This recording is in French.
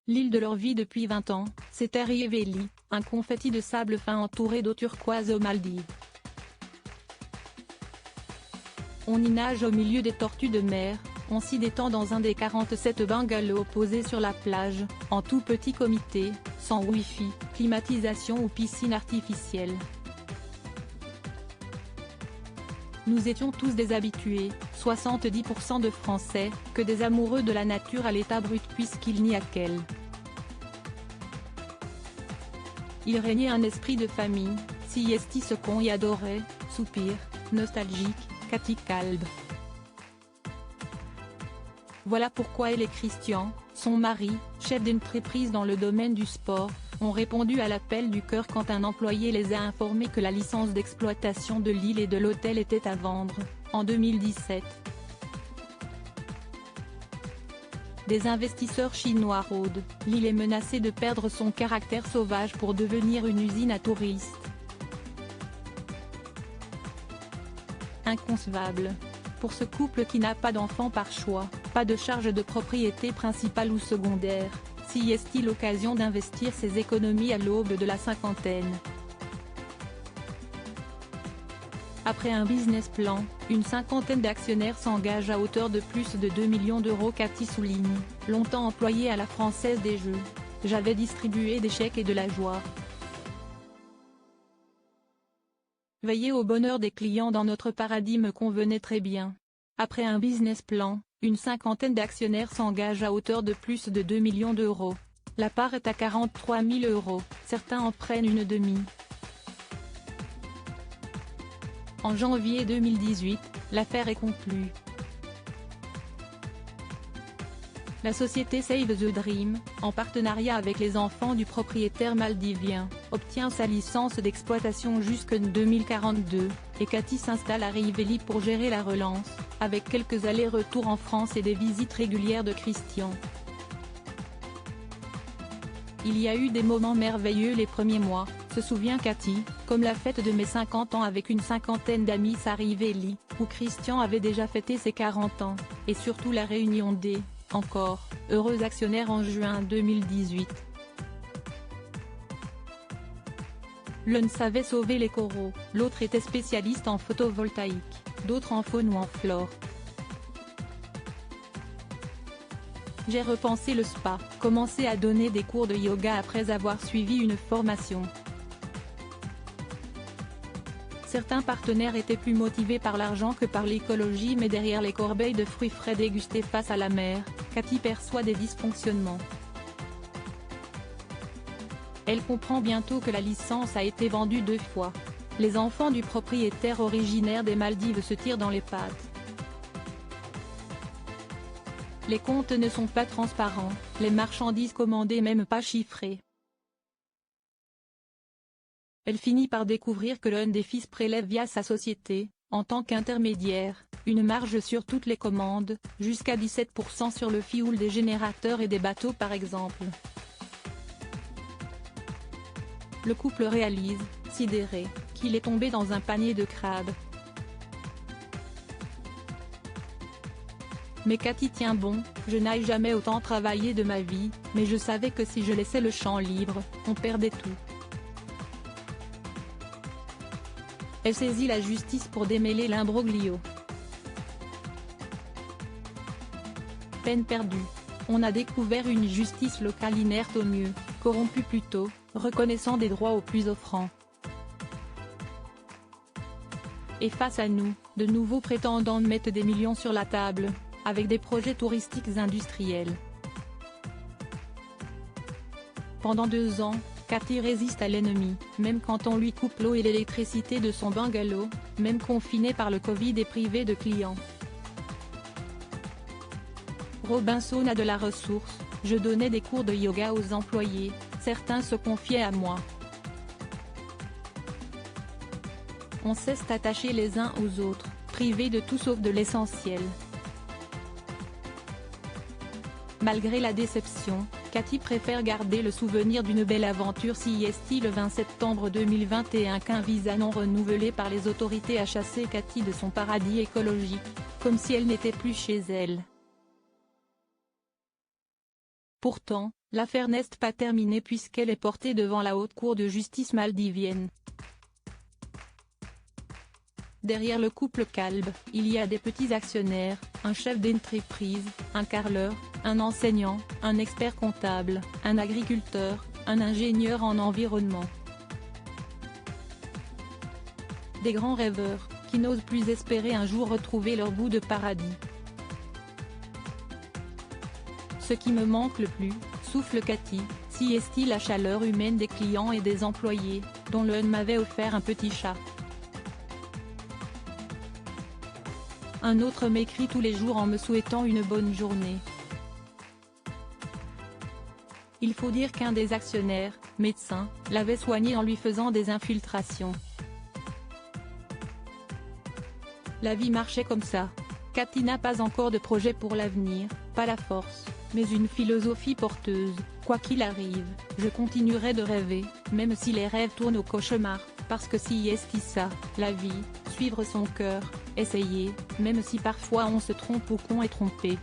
L'île de leur vie depuis 20 ans, c'est Arriveli, un confetti de sable fin entouré d'eau turquoise aux Maldives. On y nage au milieu des tortues de mer, on s'y détend dans un des 47 bungalows posés sur la plage, en tout petit comité, sans wifi, climatisation ou piscine artificielle. Nous étions tous des habitués, 70% de Français, que des amoureux de la nature à l'état brut puisqu'il n'y a qu'elle. Il régnait un esprit de famille, si esti ce qu'on y adorait, soupir, nostalgique, Cathy Kalb. Voilà pourquoi elle et Christian, son mari, chef d'entreprise dans le domaine du sport, ont répondu à l'appel du cœur quand un employé les a informés que la licence d'exploitation de l'île et de l'hôtel était à vendre, en 2017. Des investisseurs chinois rôdent, l'île est menacée de perdre son caractère sauvage pour devenir une usine à touristes. Inconcevable. Pour ce couple qui n'a pas d'enfant par choix, pas de charge de propriété principale ou secondaire, s'y est-il l'occasion d'investir ses économies à l'aube de la cinquantaine. Après un business plan, une cinquantaine d'actionnaires s'engagent à hauteur de plus de 2 millions d'euros. Cathy souligne, longtemps employée à la Française des Jeux. J'avais distribué des chèques et de la joie. Veiller au bonheur des clients dans notre paradis me convenait très bien. Après un business plan, une cinquantaine d'actionnaires s'engagent à hauteur de plus de 2 millions d'euros. La part est à 43 000 €, certains en prennent une demi. En janvier 2018, l'affaire est conclue. La société Save the Dream, en partenariat avec les enfants du propriétaire maldivien, obtient sa licence d'exploitation jusqu'en 2042, et Cathy s'installe à Arriveli pour gérer la relance, avec quelques allers-retours en France et des visites régulières de Christian. Il y a eu des moments merveilleux les premiers mois, se souvient Cathy, comme la fête de mes 50 ans avec une cinquantaine d'amis à Arriveli, où Christian avait déjà fêté ses 40 ans, et surtout la réunion des encore heureux actionnaires en juin 2018. L'un savait sauver les coraux, l'autre était spécialiste en photovoltaïque, d'autres en faune ou en flore. J'ai repensé le spa, commencé à donner des cours de yoga après avoir suivi une formation. Certains partenaires étaient plus motivés par l'argent que par l'écologie, mais derrière les corbeilles de fruits frais dégustés face à la mer, Cathy perçoit des dysfonctionnements. Elle comprend bientôt que la licence a été vendue 2 fois. Les enfants du propriétaire originaire des Maldives se tirent dans les pattes. Les comptes ne sont pas transparents, les marchandises commandées même pas chiffrées. Elle finit par découvrir que l'un des fils prélève via sa société, en tant qu'intermédiaire, une marge sur toutes les commandes, jusqu'à 17% sur le fioul des générateurs et des bateaux par exemple. Le couple réalise, sidéré, qu'il est tombé dans un panier de crabes. Mais Cathy tient bon, je n'ai jamais autant travaillé de ma vie, mais je savais que si je laissais le champ libre, on perdait tout. Elle saisit la justice pour démêler l'imbroglio. Peine perdue. On a découvert une justice locale inerte au mieux, corrompue plutôt, reconnaissant des droits aux plus offrants. Et face à nous, de nouveaux prétendants mettent des millions sur la table, avec des projets touristiques industriels. Pendant 2 ans, Cathy résiste à l'ennemi, même quand on lui coupe l'eau et l'électricité de son bungalow, même confinée par le Covid et privée de clients. Robinson a de la ressource, je donnais des cours de yoga aux employés, certains se confiaient à moi. On cesse d'attacher les uns aux autres, privés de tout sauf de l'essentiel. Malgré la déception, Cathy préfère garder le souvenir d'une belle aventure CIST le 20 septembre 2021 qu'un visa non renouvelé par les autorités a chassé Cathy de son paradis écologique, comme si elle n'était plus chez elle. Pourtant, L'affaire n'est pas terminée puisqu'elle est portée devant la haute cour de justice maldivienne. Derrière le couple Kalb, il y a des petits actionnaires, un chef d'entreprise, un carreleur, un enseignant, un expert comptable, un agriculteur, un ingénieur en environnement. Des grands rêveurs, qui n'osent plus espérer un jour retrouver leur bout de paradis. Ce qui me manque le plus, souffle Cathy, si est la chaleur humaine des clients et des employés, dont l'un m'avait offert un petit chat. Un autre m'écrit tous les jours en me souhaitant une bonne journée. Il faut dire qu'un des actionnaires, médecin, l'avait soigné en lui faisant des infiltrations. La vie marchait comme ça. Cathy n'a pas encore de projet pour l'avenir, pas la force, mais une philosophie porteuse. Quoi qu'il arrive, je continuerai de rêver, même si les rêves tournent au cauchemar, parce que si est ça, la vie, suivre son cœur, essayer, même si parfois on se trompe ou qu'on est trompé.